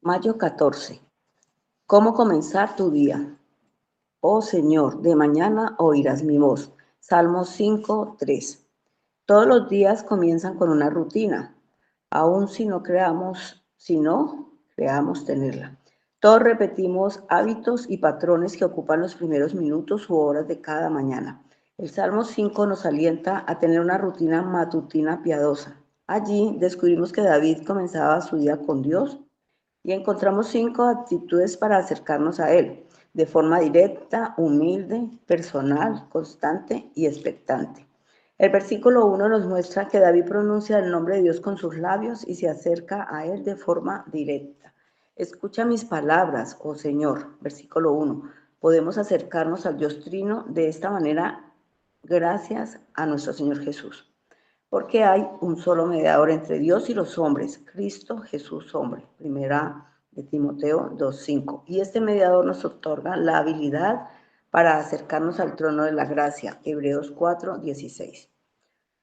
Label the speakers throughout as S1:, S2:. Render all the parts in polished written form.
S1: Mayo 14. ¿Cómo comenzar tu día? Oh Señor, de mañana oirás mi voz. Salmo 5:3. Todos los días comienzan con una rutina, aun si no creamos tenerla. Todos repetimos hábitos y patrones que ocupan los primeros minutos u horas de cada mañana. El Salmo 5 nos alienta a tener una rutina matutina piadosa. Allí descubrimos que David comenzaba su día con Dios y encontramos 5 actitudes para acercarnos a Él, de forma directa, humilde, personal, constante y expectante. El versículo 1 nos muestra que David pronuncia el nombre de Dios con sus labios y se acerca a Él de forma directa. Escucha mis palabras, oh Señor. Versículo 1. Podemos acercarnos al Dios Trino de esta manera gracias a nuestro Señor Jesús. Porque hay un solo mediador entre Dios y los hombres, Cristo Jesús hombre. Primera de Timoteo 2:5. Y este mediador nos otorga la habilidad para acercarnos al trono de la gracia, Hebreos 4:16.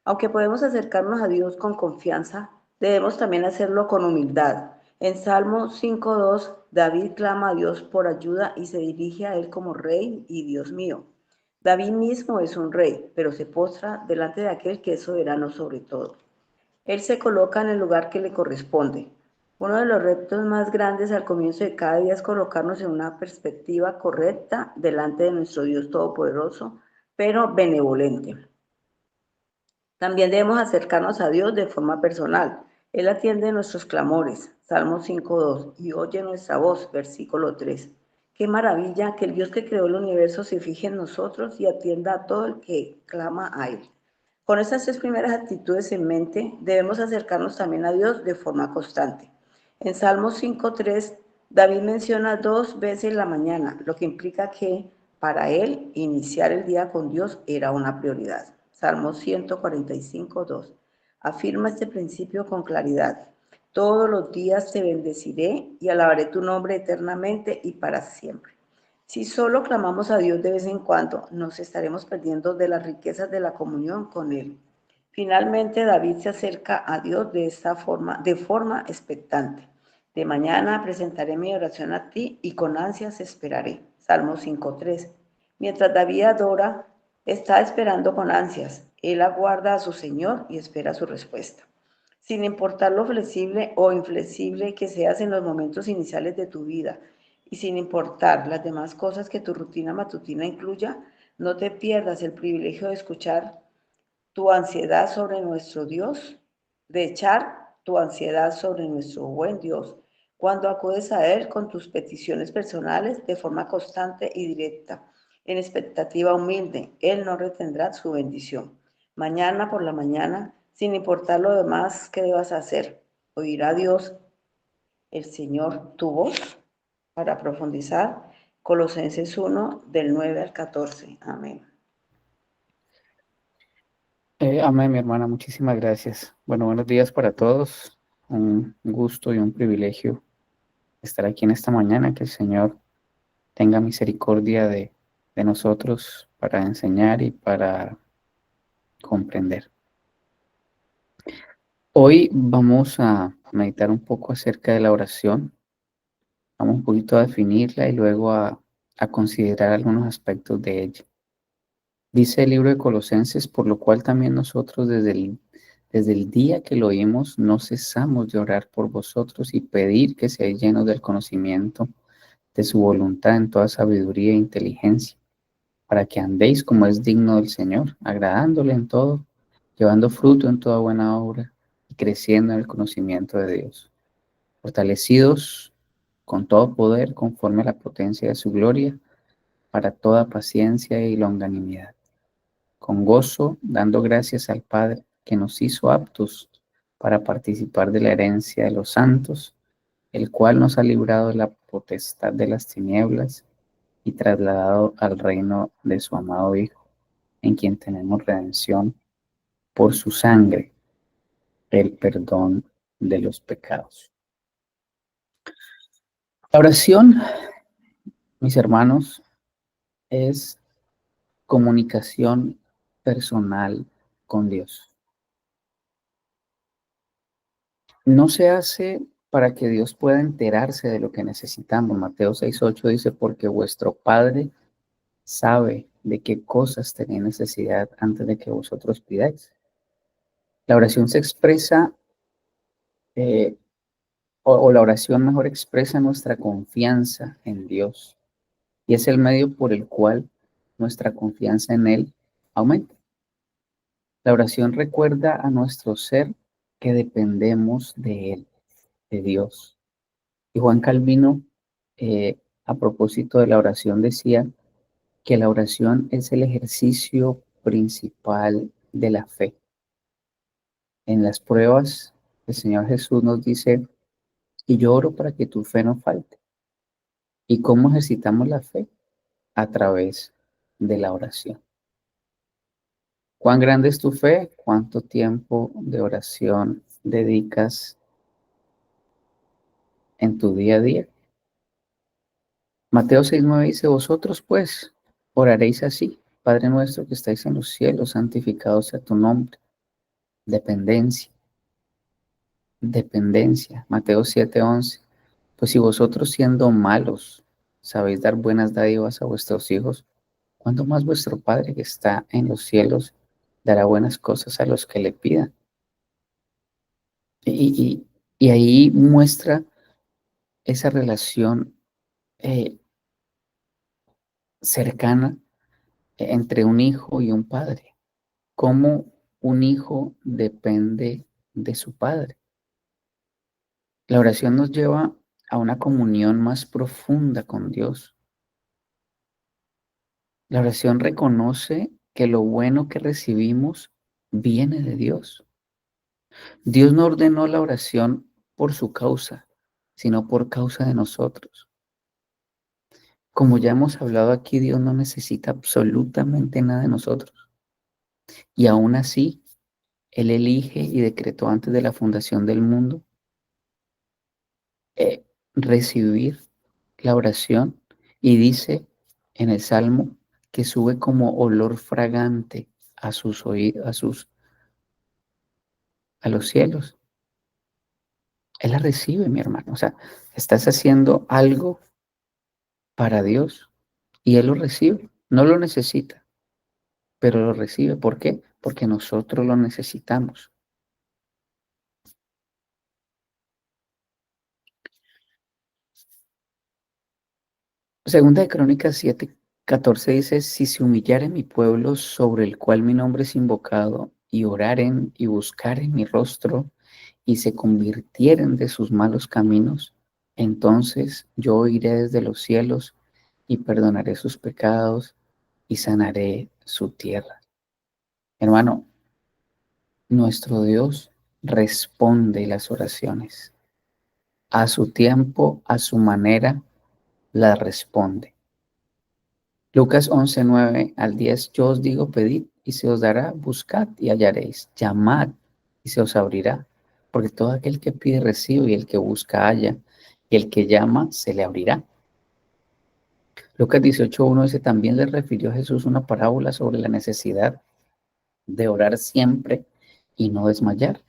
S1: Aunque podemos acercarnos a Dios con confianza, debemos también hacerlo con humildad. En Salmo 5:2, David clama a Dios por ayuda y se dirige a Él como Rey y Dios mío. David mismo es un rey, pero se postra delante de aquel que es soberano sobre todo. Él se coloca en el lugar que le corresponde. Uno de los retos más grandes al comienzo de cada día es colocarnos en una perspectiva correcta delante de nuestro Dios Todopoderoso, pero benevolente. También debemos acercarnos a Dios de forma personal. Él atiende nuestros clamores, Salmo 5:2, y oye nuestra voz, versículo 3. Qué maravilla que el Dios que creó el universo se fije en nosotros y atienda a todo el que clama a Él. Con estas 3 primeras actitudes en mente, debemos acercarnos también a Dios de forma constante. En Salmo 5:3, David menciona 2 veces la mañana, lo que implica que para él iniciar el día con Dios era una prioridad. Salmo 145:2. Afirma este principio con claridad. Todos los días te bendeciré y alabaré tu nombre eternamente y para siempre. Si solo clamamos a Dios de vez en cuando, nos estaremos perdiendo de las riquezas de la comunión con Él. Finalmente, David se acerca a Dios de forma expectante. De mañana presentaré mi oración a ti y con ansias esperaré. Salmo 5:3. Mientras David adora, está esperando con ansias. Él aguarda a su Señor y espera su respuesta. Sin importar lo flexible o inflexible que seas en los momentos iniciales de tu vida y sin importar las demás cosas que tu rutina matutina incluya, no te pierdas el privilegio de escuchar tu ansiedad sobre nuestro Dios, de echar tu ansiedad sobre nuestro buen Dios, cuando acudes a Él con tus peticiones personales de forma constante y directa, en expectativa humilde. Él no retendrá su bendición. Mañana por la mañana, sin importar lo demás que debas hacer, oirá Dios, el Señor, tu voz para profundizar. Colosenses 1, del 9 al 14. Amén.
S2: Amén, mi hermana, muchísimas gracias. Bueno, buenos días para todos. Un gusto y un privilegio estar aquí en esta mañana. Que el Señor tenga misericordia de nosotros para enseñar y para comprender. Hoy vamos a meditar un poco acerca de la oración. Vamos un poquito a definirla y luego a considerar algunos aspectos de ella. Dice el libro de Colosenses, por lo cual también nosotros desde el día que lo oímos no cesamos de orar por vosotros y pedir que seáis llenos del conocimiento de su voluntad en toda sabiduría e inteligencia, para que andéis como es digno del Señor, agradándole en todo, llevando fruto en toda buena obra y creciendo en el conocimiento de Dios, fortalecidos con todo poder conforme a la potencia de su gloria, para toda paciencia y longanimidad, con gozo, dando gracias al Padre que nos hizo aptos para participar de la herencia de los santos, el cual nos ha librado de la potestad de las tinieblas y trasladado al reino de su amado Hijo, en quien tenemos redención por su sangre, el perdón de los pecados. La oración, mis hermanos, es comunicación personal con Dios. No se hace para que Dios pueda enterarse de lo que necesitamos. Mateo 6:8 dice, porque vuestro Padre sabe de qué cosas tenéis necesidad antes de que vosotros pidáis. La oración se expresa, eh, o la oración mejor expresa nuestra confianza en Dios y es el medio por el cual nuestra confianza en Él aumenta. La oración recuerda a nuestro ser que dependemos de Él, de Dios. Y Juan Calvino, a propósito de la oración, decía que la oración es el ejercicio principal de la fe. En las pruebas, el Señor Jesús nos dice, y yo oro para que tu fe no falte. ¿Y cómo ejercitamos la fe? A través de la oración. ¿Cuán grande es tu fe? ¿Cuánto tiempo de oración dedicas en tu día a día? Mateo 6:9 dice, vosotros pues oraréis así, Padre nuestro que estáis en los cielos, santificado sea tu nombre. Dependencia, dependencia. Mateo 7:11, pues si vosotros siendo malos sabéis dar buenas dádivas a vuestros hijos, ¿cuánto más vuestro Padre que está en los cielos dará buenas cosas a los que le pidan? Y ahí muestra esa relación eh, cercana entre un hijo y un padre. Cómo un hijo depende de su padre. La oración nos lleva a una comunión más profunda con Dios. La oración reconoce que lo bueno que recibimos viene de Dios. Dios no ordenó la oración por su causa, sino por causa de nosotros. Como ya hemos hablado aquí, Dios no necesita absolutamente nada de nosotros. Y aún así, Él elige y decretó antes de la fundación del mundo recibir la oración y dice en el Salmo que sube como olor fragante a sus oídos, a los cielos. Él la recibe, mi hermano. O sea, estás haciendo algo para Dios y Él lo recibe. No lo necesita, pero lo recibe. ¿Por qué? Porque nosotros lo necesitamos. Segunda de Crónicas 7:14 dice, si se humillare mi pueblo sobre el cual mi nombre es invocado, y oraren y buscaren mi rostro, y se convirtieren de sus malos caminos, entonces yo oiré desde los cielos y perdonaré sus pecados y sanaré su tierra. Hermano, nuestro Dios responde las oraciones. A su tiempo, a su manera, las responde. Lucas 11:9-10, yo os digo, pedid y se os dará, buscad y hallaréis, llamad y se os abrirá, porque todo aquel que pide recibe y el que busca halla, y el que llama se le abrirá. Lucas 18:1 dice, también le refirió Jesús una parábola sobre la necesidad de orar siempre y no desmayar.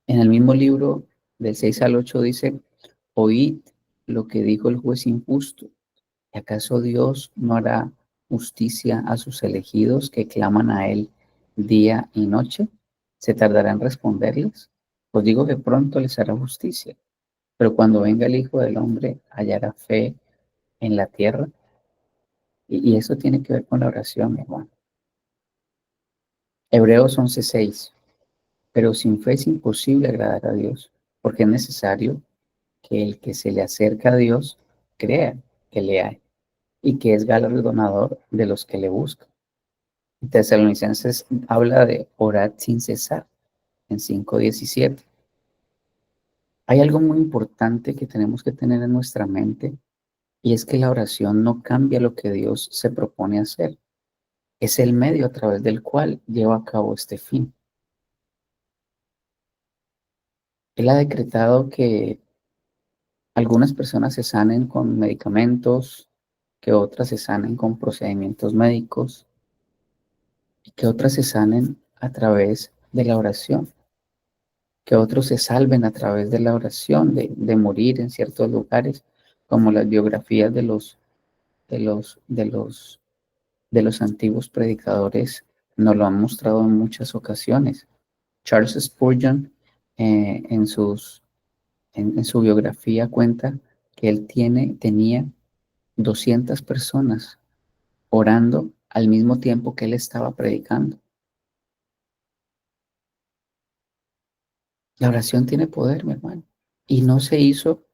S2: En el mismo libro del 6 al 8 dice, oíd lo que dijo el juez injusto. ¿Y acaso Dios no hará justicia a sus elegidos que claman a Él día y noche? ¿Se tardará en responderles? Os digo que pronto les hará justicia. Pero cuando venga el Hijo del Hombre, hallará fe en la tierra. Y eso tiene que ver con la oración, mi hermano. Hebreos 11:6. Pero sin fe es imposible agradar a Dios, porque es necesario que el que se le acerca a Dios crea que le hay y que es galardonador de los que le buscan. Tesalonicenses habla de orar sin cesar en 5:17. Hay algo muy importante que tenemos que tener en nuestra mente y es que la oración no cambia lo que Dios se propone hacer. Es el medio a través del cual lleva a cabo este fin. Él ha decretado que algunas personas se sanen con medicamentos, que otras se sanen con procedimientos médicos y que otras se sanen a través de la oración, que otros se salven a través de la oración, de morir en ciertos lugares, como las biografías de los, de los, de los antiguos predicadores nos lo han mostrado en muchas ocasiones. Charles Spurgeon, en su biografía, cuenta que él tenía 200 personas orando al mismo tiempo que él estaba predicando. La oración tiene poder, mi hermano, y no se hizo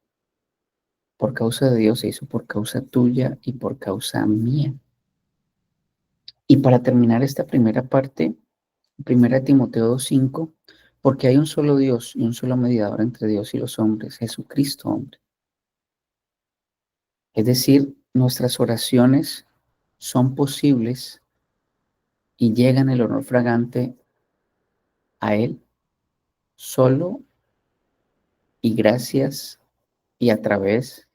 S2: por causa de Dios, se hizo por causa tuya y por causa mía. Y para terminar esta primera parte, 1 Timoteo 2:5, porque hay un solo Dios y un solo mediador entre Dios y los hombres, Jesucristo, hombre. Es decir, nuestras oraciones son posibles y llegan el honor fragante a Él solo y gracias y a través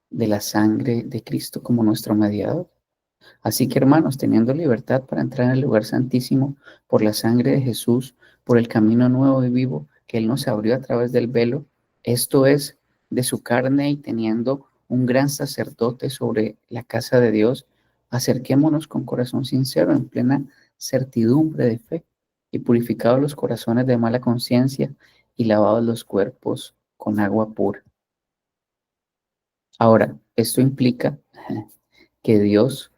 S2: de la sangre de Cristo como nuestro mediador. Así que, hermanos, teniendo libertad para entrar en el lugar santísimo por la sangre de Jesús, por el camino nuevo y vivo que Él nos abrió a través del velo, esto es, de su carne, y teniendo un gran sacerdote sobre la casa de Dios, acerquémonos con corazón sincero, en plena certidumbre de fe, y purificados los corazones de mala conciencia y lavados los cuerpos con agua pura. Ahora, esto implica que Dios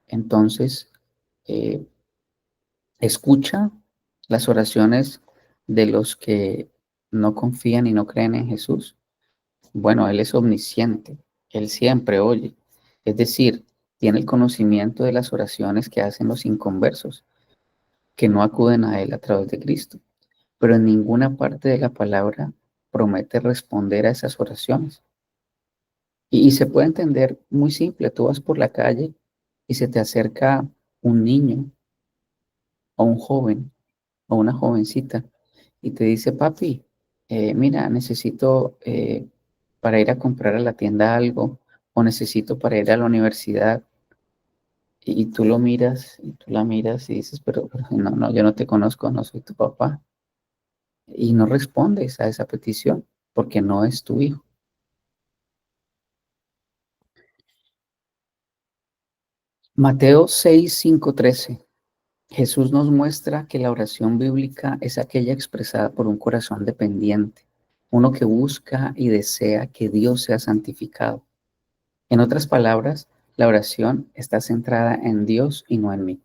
S2: entonces eh, escucha las oraciones de los que no confían y no creen en Jesús. Bueno, Él es omnisciente, Él siempre oye. Es decir, tiene el conocimiento de las oraciones que hacen los inconversos, que no acuden a Él a través de Cristo. Pero en ninguna parte de la palabra promete responder a esas oraciones. Y se puede entender muy simple. Tú vas por la calle y se te acerca un niño o un joven o una jovencita y te dice, papi, mira, necesito para ir a comprar a la tienda algo, o necesito para ir a la universidad, y tú lo miras y tú la miras y dices, pero no, no, yo no te conozco, no soy tu papá, y no respondes a esa petición porque no es tu hijo. Mateo 6:5-13. Jesús nos muestra que la oración bíblica es aquella expresada por un corazón dependiente, uno que busca y desea que Dios sea santificado. En otras palabras, la oración está centrada en Dios y no en mí.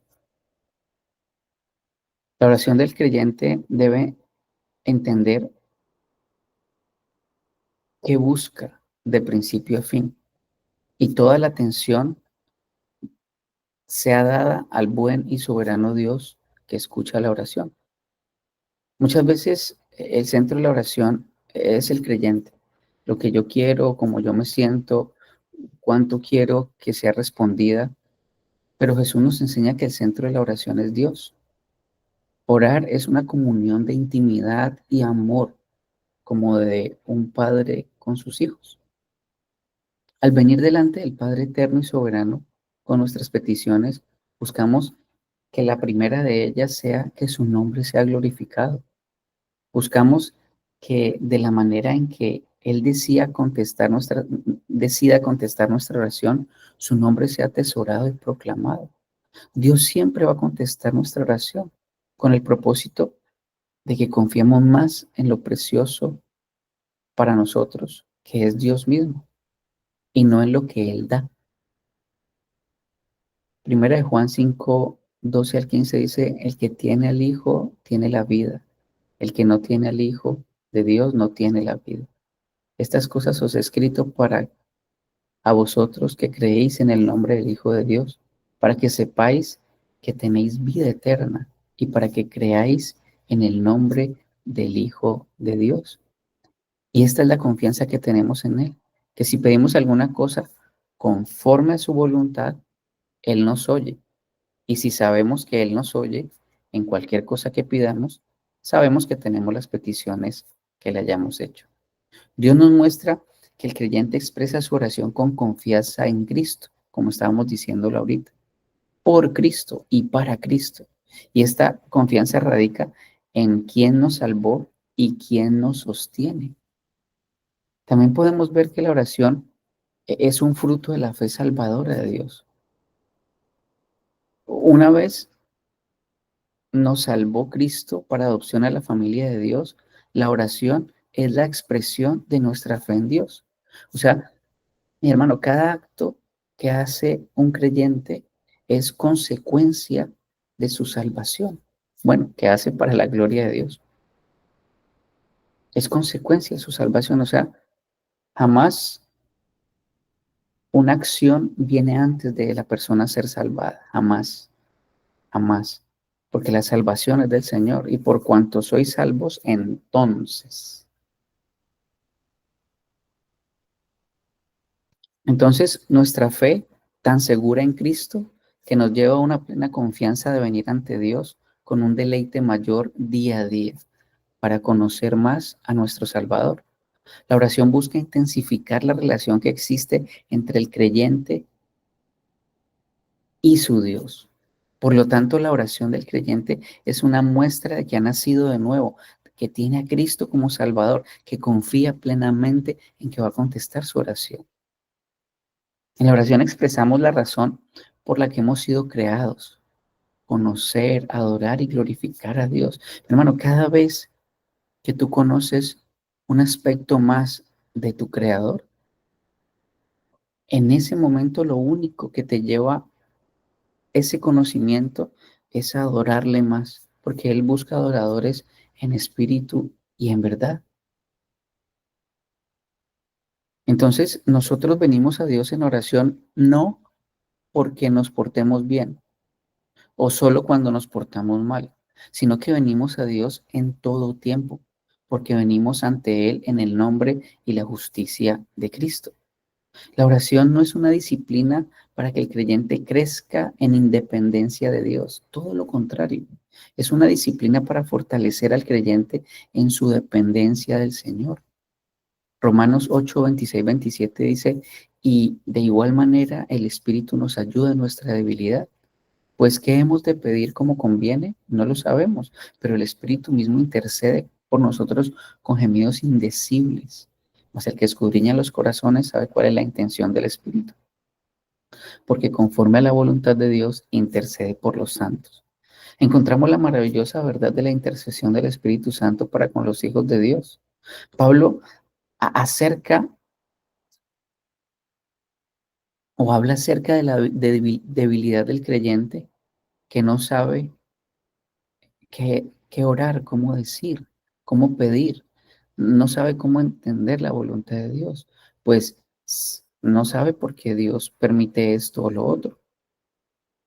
S2: La oración del creyente debe entender que busca de principio a fin, y toda la atención sea dada al buen y soberano Dios que escucha la oración. Muchas veces el centro de la oración es el creyente, lo que yo quiero, cómo yo me siento, cuánto quiero que sea respondida, pero Jesús nos enseña que el centro de la oración es Dios. Orar es una comunión de intimidad y amor, como de un padre con sus hijos. Al venir delante del Padre eterno y soberano con nuestras peticiones, buscamos que la primera de ellas sea que su nombre sea glorificado. Buscamos que de la manera en que Él decida contestar nuestra oración, su nombre sea atesorado y proclamado. Dios siempre va a contestar nuestra oración con el propósito de que confiemos más en lo precioso para nosotros, que es Dios mismo, y no en lo que Él da. Primera de Juan 5:12-15 dice, el que tiene al Hijo tiene la vida, el que no tiene al Hijo de Dios no tiene la vida. Estas cosas os he escrito para a vosotros que creéis en el nombre del Hijo de Dios, para que sepáis que tenéis vida eterna y para que creáis en el nombre del Hijo de Dios. Y esta es la confianza que tenemos en Él, que si pedimos alguna cosa conforme a su voluntad, Él nos oye. Y si sabemos que Él nos oye en cualquier cosa que pidamos, sabemos que tenemos las peticiones que le hayamos hecho. Dios nos muestra que el creyente expresa su oración con confianza en Cristo, como estábamos diciéndolo ahorita, por Cristo y para Cristo. Y esta confianza radica en quién nos salvó y quién nos sostiene. También podemos ver que la oración es un fruto de la fe salvadora de Dios. Una vez nos salvó Cristo para adopción a la familia de Dios, la oración es la expresión de nuestra fe en Dios. O sea, mi hermano, cada acto que hace un creyente es consecuencia de su salvación. Bueno, que hace para la gloria de Dios. Es consecuencia de su salvación. O sea, jamás una acción viene antes de la persona ser salvada. Jamás, jamás. Porque la salvación es del Señor. Y por cuanto sois salvos, entonces nuestra fe tan segura en Cristo que nos lleva a una plena confianza de venir ante Dios con un deleite mayor día a día para conocer más a nuestro Salvador. La oración busca intensificar la relación que existe entre el creyente y su Dios. Por lo tanto, la oración del creyente es una muestra de que ha nacido de nuevo, que tiene a Cristo como Salvador, que confía plenamente en que va a contestar su oración. En la oración expresamos la razón por la que hemos sido creados, conocer, adorar y glorificar a Dios. Hermano, cada vez que tú conoces un aspecto más de tu Creador, en ese momento lo único que te lleva ese conocimiento es adorarle más, porque Él busca adoradores en espíritu y en verdad. Entonces, nosotros venimos a Dios en oración no porque nos portemos bien o solo cuando nos portamos mal, sino que venimos a Dios en todo tiempo, porque venimos ante Él en el nombre y la justicia de Cristo. La oración no es una disciplina para que el creyente crezca en independencia de Dios, todo lo contrario. Es una disciplina para fortalecer al creyente en su dependencia del Señor. Romanos 8, 26, 27 dice, y de igual manera el Espíritu nos ayuda en nuestra debilidad. Pues, ¿qué hemos de pedir como conviene? No lo sabemos, pero el Espíritu mismo intercede por nosotros con gemidos indecibles. Mas el que escudriña los corazones sabe cuál es la intención del Espíritu, porque conforme a la voluntad de Dios intercede por los santos. Encontramos la maravillosa verdad de la intercesión del Espíritu Santo para con los hijos de Dios. Pablo acerca o habla acerca de la debilidad del creyente que no sabe qué orar, cómo decir, cómo pedir. No sabe cómo entender la voluntad de Dios, pues no sabe por qué Dios permite esto o lo otro.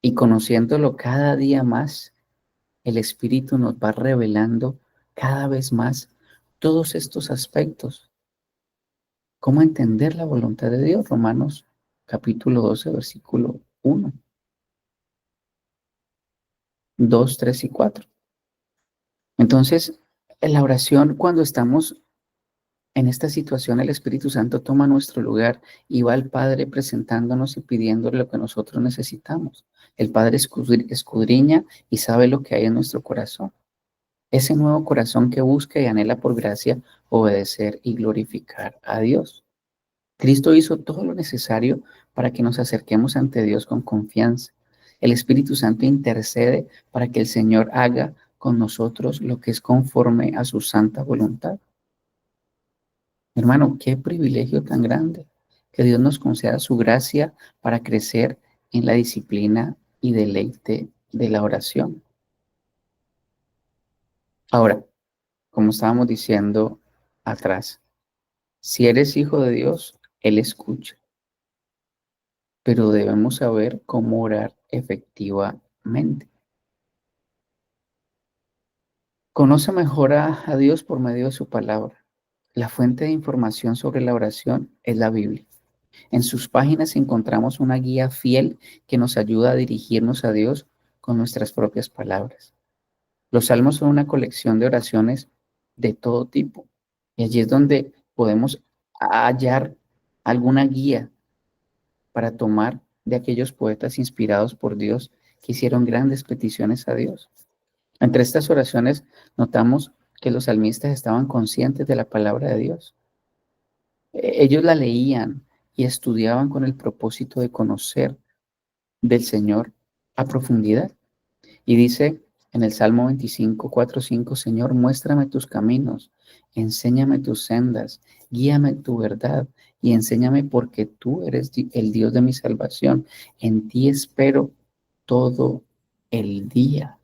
S2: Y conociéndolo cada día más, el Espíritu nos va revelando cada vez más todos estos aspectos. ¿Cómo entender la voluntad de Dios? Romanos capítulo 12, versículo 1, 2, 3 y 4. Entonces, en la oración, cuando estamos en esta situación, el Espíritu Santo toma nuestro lugar y va al Padre presentándonos y pidiéndole lo que nosotros necesitamos. El Padre escudriña y sabe lo que hay en nuestro corazón. Ese nuevo corazón que busca y anhela por gracia obedecer y glorificar a Dios. Cristo hizo todo lo necesario para que nos acerquemos ante Dios con confianza. El Espíritu Santo intercede para que el Señor haga con nosotros lo que es conforme a su santa voluntad. Hermano, qué privilegio tan grande que Dios nos conceda su gracia para crecer en la disciplina y deleite de la oración. Ahora, como estábamos diciendo atrás, si eres hijo de Dios, Él escucha, pero debemos saber cómo orar efectivamente. Conoce mejor a Dios por medio de su palabra. La fuente de información sobre la oración es la Biblia. En sus páginas encontramos una guía fiel que nos ayuda a dirigirnos a Dios con nuestras propias palabras. Los salmos son una colección de oraciones de todo tipo. Y allí es donde podemos hallar alguna guía para tomar de aquellos poetas inspirados por Dios que hicieron grandes peticiones a Dios. Entre estas oraciones notamos que los salmistas estaban conscientes de la palabra de Dios. Ellos la leían y estudiaban con el propósito de conocer del Señor a profundidad. Y dice en el Salmo 25, 4, 5, Señor, muéstrame tus caminos, enséñame tus sendas, guíame en tu verdad y enséñame porque tú eres el Dios de mi salvación. En ti espero todo el día.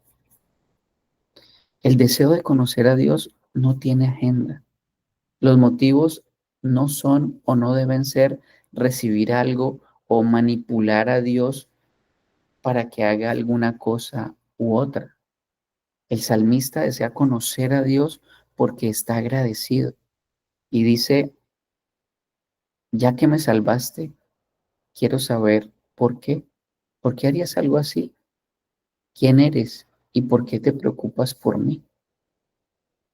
S2: El deseo de conocer a Dios no tiene agenda. Los motivos no son o no deben ser recibir algo o manipular a Dios para que haga alguna cosa u otra. El salmista desea conocer a Dios porque está agradecido y dice, ya que me salvaste, quiero saber por qué. ¿Por qué harías algo así? ¿Quién eres y por qué te preocupas por mí?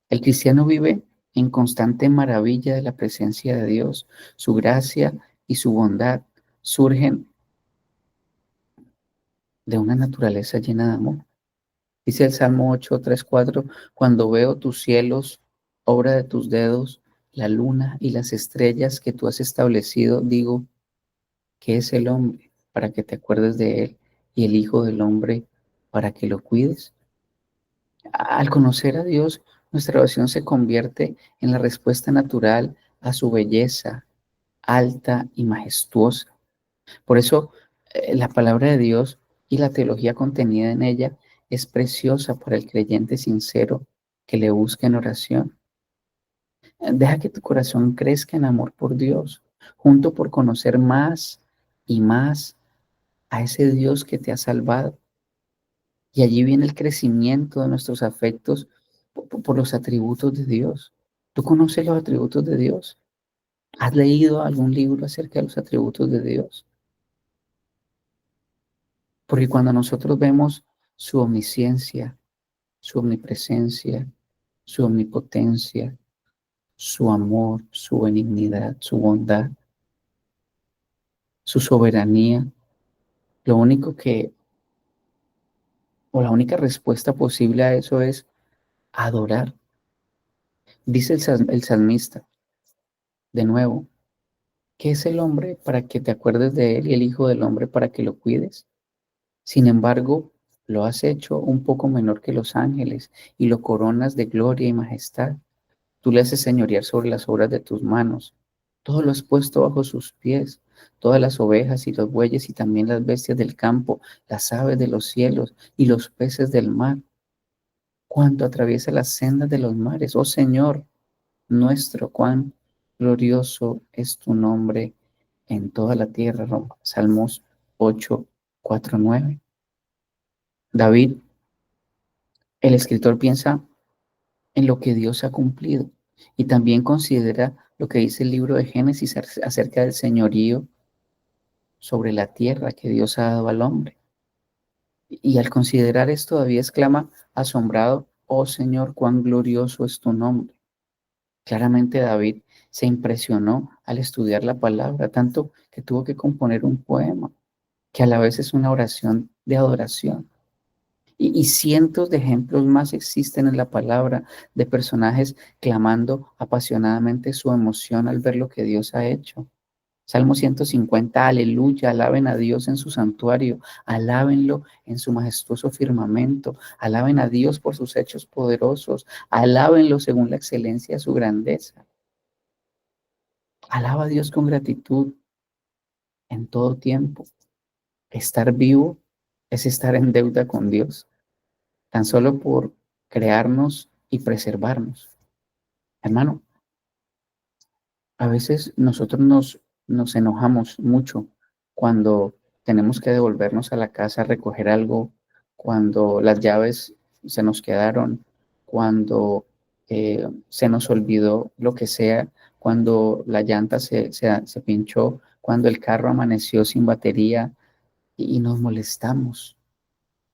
S2: El cristiano vive en constante maravilla de la presencia de Dios. Su gracia y su bondad surgen de una naturaleza llena de amor. Dice el Salmo 8, 3, 4, cuando veo tus cielos, obra de tus dedos, la luna y las estrellas que tú has establecido, digo, ¿qué es el hombre para que te acuerdes de él y el Hijo del hombre para que lo cuides? Al conocer a Dios, nuestra oración se convierte en la respuesta natural a su belleza alta y majestuosa. Por eso, la palabra de Dios y la teología contenida en ella es preciosa para el creyente sincero que le busca en oración. Deja que tu corazón crezca en amor por Dios, junto por conocer más y más a ese Dios que te ha salvado. Y allí viene el crecimiento de nuestros afectos por los atributos de Dios. ¿Tú conoces los atributos de Dios? ¿Has leído algún libro acerca de los atributos de Dios? Porque cuando nosotros vemos su omnisciencia, su omnipresencia, su omnipotencia, su amor, su benignidad, su bondad, su soberanía, lo único que, o la única respuesta posible a eso es adorar. Dice el salmista, de nuevo, ¿qué es el hombre para que te acuerdes de él y el hijo del hombre para que lo cuides? Sin embargo, lo has hecho un poco menor que los ángeles y lo coronas de gloria y majestad. Tú le haces señorear sobre las obras de tus manos. Todo lo has puesto bajo sus pies. Todas las ovejas y los bueyes y también las bestias del campo, las aves de los cielos y los peces del mar. Cuanto atraviesa las sendas de los mares, oh Señor nuestro, cuán glorioso es tu nombre en toda la tierra. Salmos 8, 4, 9. David, el escritor, piensa en lo que Dios ha cumplido y también considera lo que dice el libro de Génesis acerca del señorío sobre la tierra que Dios ha dado al hombre. Y al considerar esto, David exclama asombrado, oh Señor, cuán glorioso es tu nombre. Claramente David se impresionó al estudiar la palabra, tanto que tuvo que componer un poema, que a la vez es una oración de adoración. Y cientos de ejemplos más existen en la palabra de personajes clamando apasionadamente su emoción al ver lo que Dios ha hecho. Salmo 150, aleluya, alaben a Dios en su santuario, alábenlo en su majestuoso firmamento, alaben a Dios por sus hechos poderosos, alábenlo según la excelencia de su grandeza. Alaba a Dios con gratitud en todo tiempo. Estar vivo es estar en deuda con Dios, tan solo por crearnos y preservarnos. Hermano, a veces nosotros nos enojamos mucho cuando tenemos que devolvernos a la casa a recoger algo, cuando las llaves se nos quedaron, cuando se nos olvidó lo que sea, cuando la llanta se pinchó, cuando el carro amaneció sin batería y nos molestamos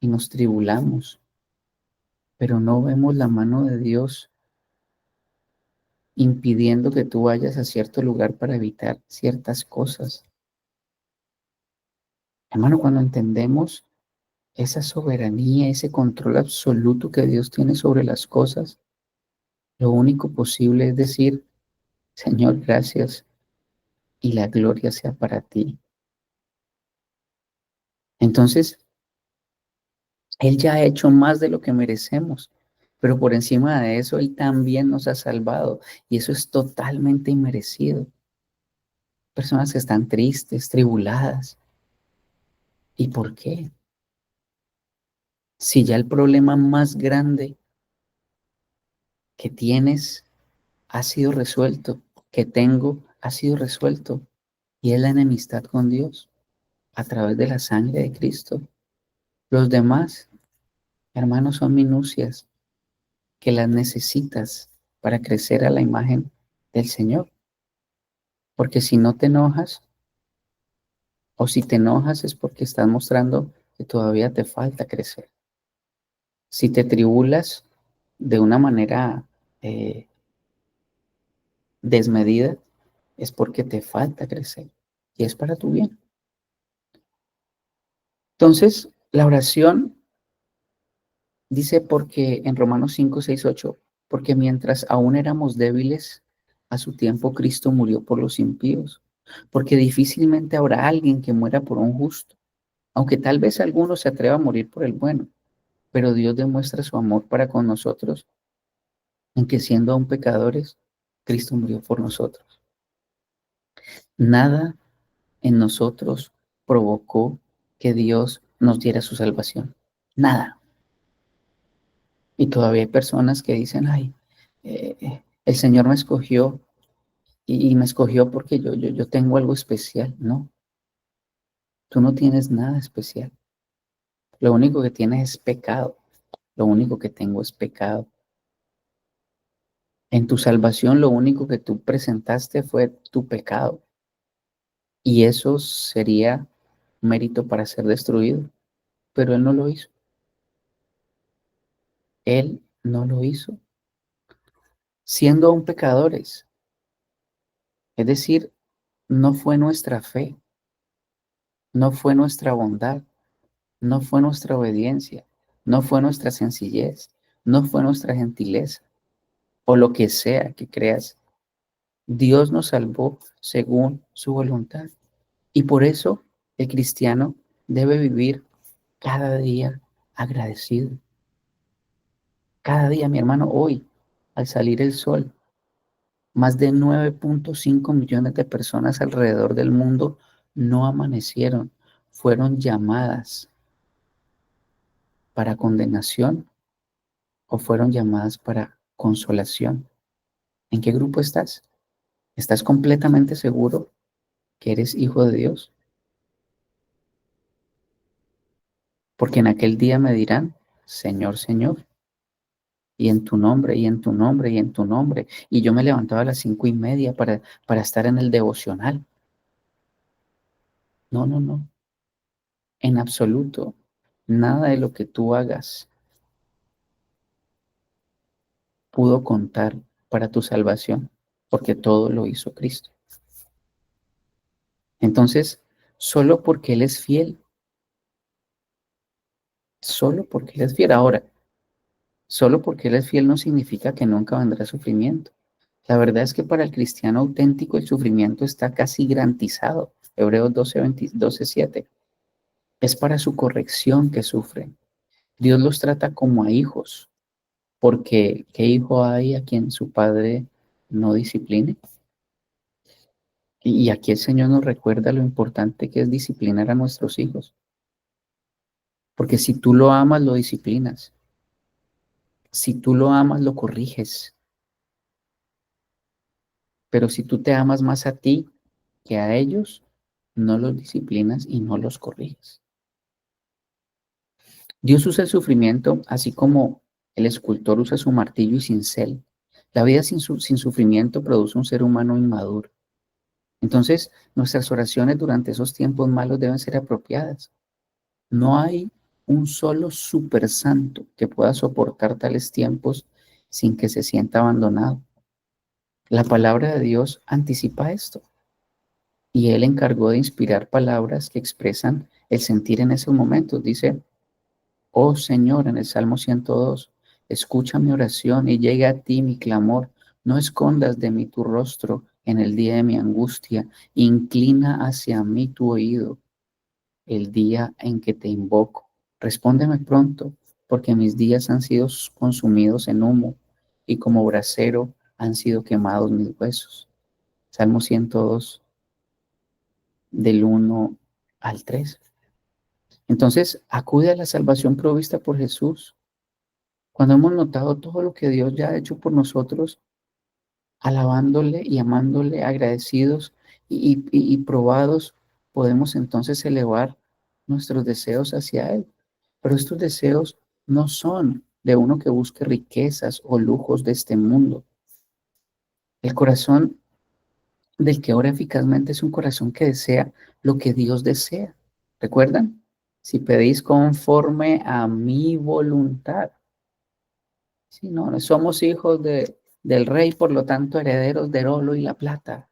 S2: y nos tribulamos, pero no vemos la mano de Dios impidiendo que tú vayas a cierto lugar para evitar ciertas cosas. Hermano, cuando entendemos esa soberanía, ese control absoluto que Dios tiene sobre las cosas, lo único posible es decir, Señor, gracias y la gloria sea para ti. Entonces, Él ya ha hecho más de lo que merecemos, pero por encima de eso, Él también nos ha salvado y eso es totalmente inmerecido. Personas que están tristes, tribuladas. ¿Y por qué? Si ya el problema más grande que tienes ha sido resuelto, que tengo ha sido resuelto, y es la enemistad con Dios a través de la sangre de Cristo. Los demás, hermanos, son minucias que las necesitas para crecer a la imagen del Señor. Porque si no te enojas, o si te enojas es porque estás mostrando que todavía te falta crecer. Si te tribulas de una manera eh, desmedida, es porque te falta crecer y es para tu bien. Entonces, la oración dice porque en Romanos 5, 6, 8, porque mientras aún éramos débiles, a su tiempo Cristo murió por los impíos, porque difícilmente habrá alguien que muera por un justo, aunque tal vez alguno se atreva a morir por el bueno, pero Dios demuestra su amor para con nosotros en que siendo aún pecadores, Cristo murió por nosotros. Nada en nosotros provocó que Dios nos diera su salvación. Nada. Y todavía hay personas que dicen, ay, el Señor me escogió y me escogió porque yo tengo algo especial. No, tú no tienes nada especial. Lo único que tienes es pecado. Lo único que tengo es pecado. En tu salvación lo único que tú presentaste fue tu pecado. Y eso sería mérito para ser destruido. Pero Él no lo hizo. Él no lo hizo. Siendo aún pecadores. Es decir, no fue nuestra fe, no fue nuestra bondad, no fue nuestra obediencia, no fue nuestra sencillez, no fue nuestra gentileza o lo que sea que creas. Dios nos salvó según su voluntad. Y por eso el cristiano debe vivir cada día agradecido. Cada día, mi hermano, hoy, al salir el sol, más de 9.5 millones de personas alrededor del mundo no amanecieron, fueron llamadas para condenación o fueron llamadas para consolación. ¿En qué grupo estás? ¿Estás completamente seguro que eres hijo de Dios? Porque en aquel día me dirán, Señor, Señor, y en tu nombre, y en tu nombre, y en tu nombre. Y yo me levantaba a las 5:30 para estar en el devocional. No, no, no. En absoluto. Nada de lo que tú hagas pudo contar para tu salvación, porque todo lo hizo Cristo. Entonces, solo porque Él es fiel, solo porque Él es fiel. Ahora, solo porque Él es fiel no significa que nunca vendrá sufrimiento. La verdad es que para el cristiano auténtico el sufrimiento está casi garantizado. Hebreos 12:7. Es para su corrección que sufren. Dios los trata como a hijos, porque ¿qué hijo hay a quien su padre no discipline? Y aquí el Señor nos recuerda lo importante que es disciplinar a nuestros hijos, porque si tú lo amas, lo disciplinas. Si tú lo amas, lo corriges. Pero si tú te amas más a ti que a ellos, no los disciplinas y no los corriges. Dios usa el sufrimiento así como el escultor usa su martillo y cincel. La vida sin sufrimiento produce un ser humano inmaduro. Entonces, nuestras oraciones durante esos tiempos malos deben ser apropiadas. No hay un solo super santo que pueda soportar tales tiempos sin que se sienta abandonado. La palabra de Dios anticipa esto y Él encargó de inspirar palabras que expresan el sentir en esos momentos. Dice, Oh Señor, en el Salmo 102, escucha mi oración y llegue a ti mi clamor. No escondas de mí tu rostro en el día de mi angustia. Inclina hacia mí tu oído el día en que te invoco. Respóndeme pronto, porque mis días han sido consumidos en humo y como brasero han sido quemados mis huesos. Salmo 102, del 1 al 3. Entonces, acude a la salvación provista por Jesús. Cuando hemos notado todo lo que Dios ya ha hecho por nosotros, alabándole y amándole, agradecidos y probados, podemos entonces elevar nuestros deseos hacia Él. Pero estos deseos no son de uno que busque riquezas o lujos de este mundo. El corazón del que ora eficazmente es un corazón que desea lo que Dios desea. ¿Recuerdan? Si pedís conforme a mi voluntad. Si no, somos hijos del rey, por lo tanto herederos del oro y la plata.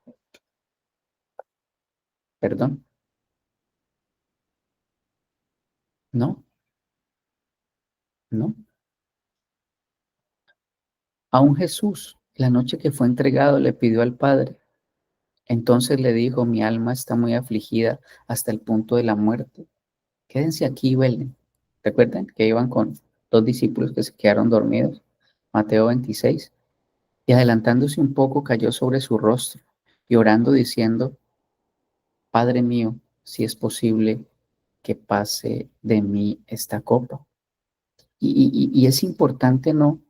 S2: Perdón, no, no. Aún Jesús, la noche que fue entregado, le pidió al Padre. Entonces le dijo, mi alma está muy afligida hasta el punto de la muerte. Quédense aquí y velen. Recuerden que iban con dos discípulos que se quedaron dormidos. Mateo 26. Y adelantándose un poco, cayó sobre su rostro y orando diciendo, Padre mío, si es posible que pase de mí esta copa. Y es importante no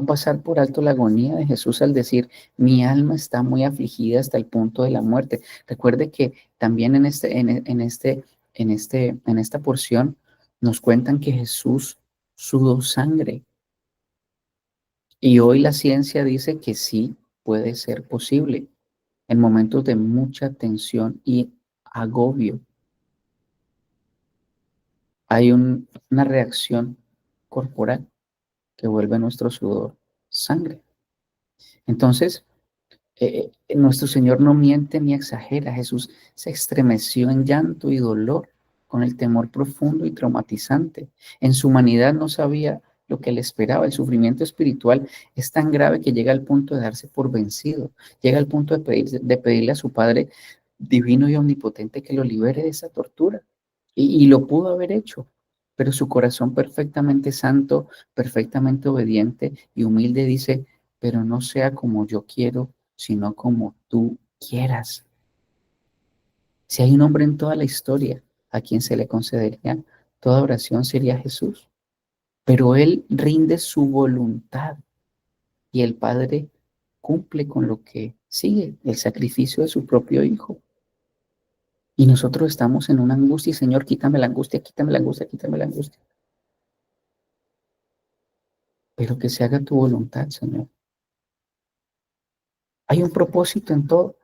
S2: pasar por alto la agonía de Jesús al decir, mi alma está muy afligida hasta el punto de la muerte. Recuerde que también en esta porción nos cuentan que Jesús sudó sangre. Y hoy la ciencia dice que sí puede ser posible en momentos de mucha tensión y agobio. Hay una reacción corporal que vuelve nuestro sudor sangre. Entonces, nuestro Señor no miente ni exagera. Jesús se estremeció en llanto y dolor con el temor profundo y traumatizante. En su humanidad no sabía lo que le esperaba. El sufrimiento espiritual es tan grave que llega al punto de darse por vencido. Llega al punto de pedirle a su Padre divino y omnipotente que lo libere de esa tortura. Y lo pudo haber hecho, pero su corazón perfectamente santo, perfectamente obediente y humilde dice, pero no sea como yo quiero, sino como tú quieras. Si hay un hombre en toda la historia a quien se le concedería toda oración sería Jesús, pero él rinde su voluntad y el Padre cumple con lo que sigue, el sacrificio de su propio Hijo. Y nosotros estamos en una angustia y Señor, quítame la angustia, quítame la angustia, quítame la angustia. Pero que se haga tu voluntad, Señor. Hay un propósito en todo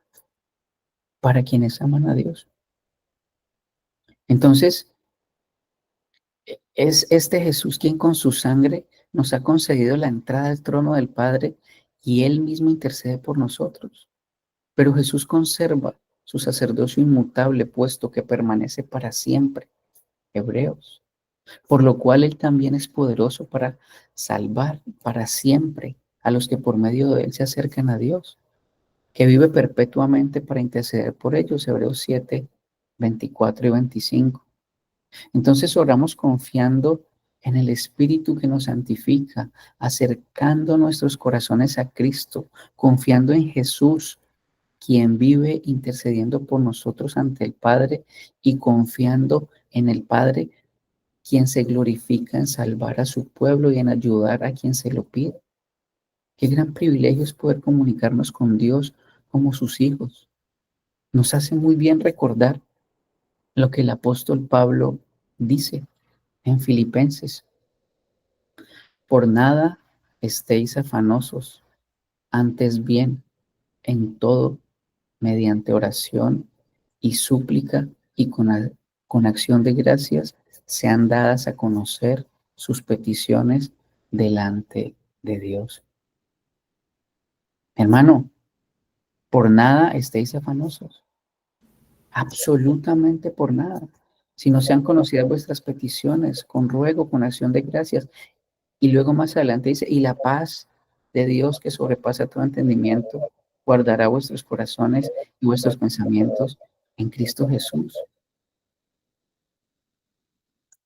S2: para quienes aman a Dios. Entonces, es este Jesús quien con su sangre nos ha concedido la entrada al trono del Padre y Él mismo intercede por nosotros. Pero Jesús conserva su sacerdocio inmutable, puesto que permanece para siempre. Hebreos. Por lo cual Él también es poderoso para salvar para siempre a los que por medio de Él se acercan a Dios, que vive perpetuamente para interceder por ellos. Hebreos 7, 24 y 25. Entonces oramos confiando en el Espíritu que nos santifica, acercando nuestros corazones a Cristo, confiando en Jesús, quien vive intercediendo por nosotros ante el Padre y confiando en el Padre, quien se glorifica en salvar a su pueblo y en ayudar a quien se lo pide. Qué gran privilegio es poder comunicarnos con Dios como sus hijos. Nos hace muy bien recordar lo que el apóstol Pablo dice en Filipenses. Por nada estéis afanosos, antes bien, en todo, mediante oración y súplica y con acción de gracias, sean dadas a conocer sus peticiones delante de Dios. Hermano, por nada estéis afanosos, absolutamente por nada. Si no sean conocidas vuestras peticiones, con ruego, con acción de gracias. Y luego más adelante dice, y la paz de Dios que sobrepasa todo entendimiento, guardará vuestros corazones y vuestros pensamientos en Cristo Jesús.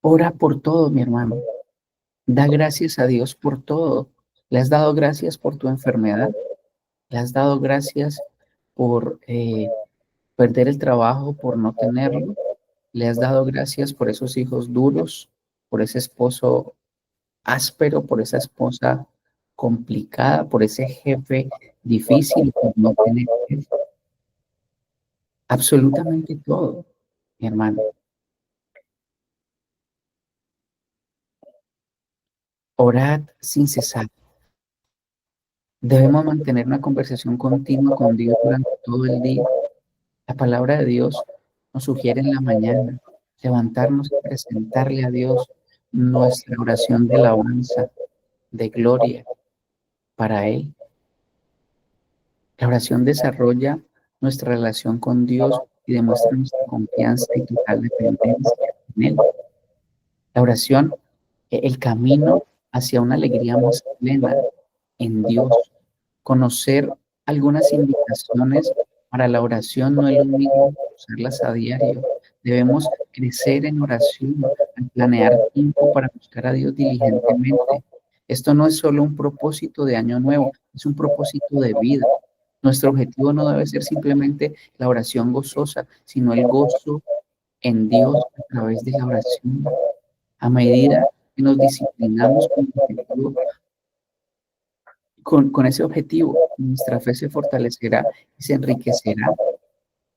S2: Ora por todo, mi hermano. Da gracias a Dios por todo. Le has dado gracias por tu enfermedad. Le has dado gracias por perder el trabajo, por no tenerlo. Le has dado gracias por esos hijos duros, por ese esposo áspero, por esa esposa complicada, por ese jefe difícil, por no tener jefe. Absolutamente todo, mi hermano. Orad sin cesar. Debemos mantener una conversación continua con Dios durante todo el día. La palabra de Dios nos sugiere en la mañana levantarnos y presentarle a Dios nuestra oración de alabanza, de gloria para Él. La oración desarrolla nuestra relación con Dios y demuestra nuestra confianza y total dependencia en Él. La oración, el camino hacia una alegría más plena en Dios. Conocer algunas indicaciones para la oración no es lo mismo que usarlas a diario. Debemos crecer en oración, planear tiempo para buscar a Dios diligentemente. Esto no es solo un propósito de año nuevo, es un propósito de vida. Nuestro objetivo no debe ser simplemente la oración gozosa, sino el gozo en Dios a través de la oración. A medida que nos disciplinamos con ese objetivo, nuestra fe se fortalecerá y se enriquecerá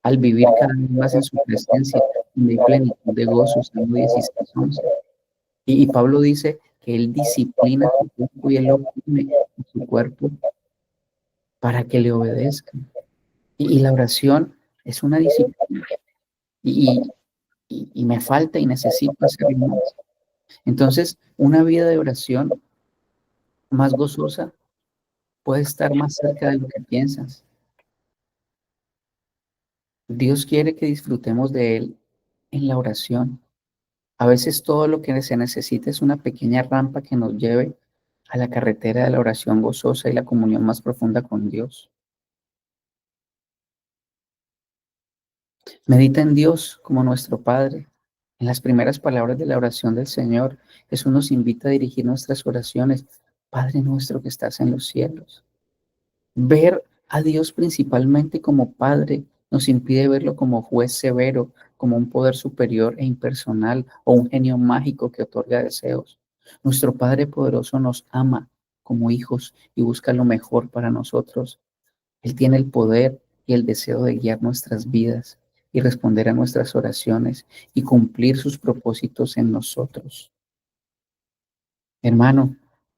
S2: al vivir cada vez más en su presencia, donde hay plenitud de gozo, Salmo 16:11. Y Pablo dice que él disciplina su cuerpo y él lo oprime en su cuerpo para que le obedezca. Y la oración es una disciplina y, y me falta y necesito hacerlo más. Entonces, una vida de oración más gozosa puede estar más cerca de lo que piensas. Dios quiere que disfrutemos de Él en la oración. A veces todo lo que se necesita es una pequeña rampa que nos lleve a la carretera de la oración gozosa y la comunión más profunda con Dios. Medita en Dios como nuestro Padre. En las primeras palabras de la oración del Señor, Jesús nos invita a dirigir nuestras oraciones. Padre nuestro que estás en los cielos. Ver a Dios principalmente como Padre nos impide verlo como juez severo, como un poder superior e impersonal o un genio mágico que otorga deseos. Nuestro Padre poderoso nos ama como hijos y busca lo mejor para nosotros. Él tiene el poder y el deseo de guiar nuestras vidas y responder a nuestras oraciones y cumplir sus propósitos en nosotros. Hermano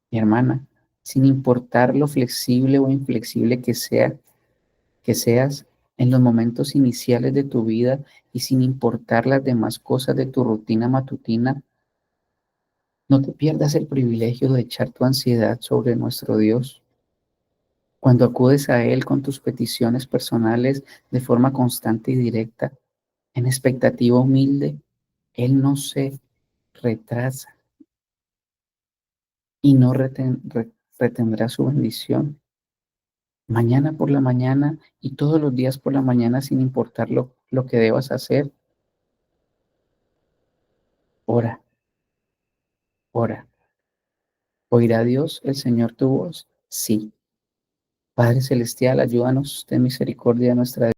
S2: y hermana, sin importar lo flexible o inflexible que seas en los momentos iniciales de tu vida y sin importar las demás cosas de tu rutina matutina, no te pierdas el privilegio de echar tu ansiedad sobre nuestro Dios. Cuando acudes a Él con tus peticiones personales de forma constante y directa, en expectativa humilde, Él no se retrasa y no retendrá su bendición. Mañana por la mañana y todos los días por la mañana, sin importar lo que debas hacer, ora, ora. ¿Oirá Dios, el Señor, tu voz? Sí. Padre Celestial, ayúdanos, ten misericordia de nuestra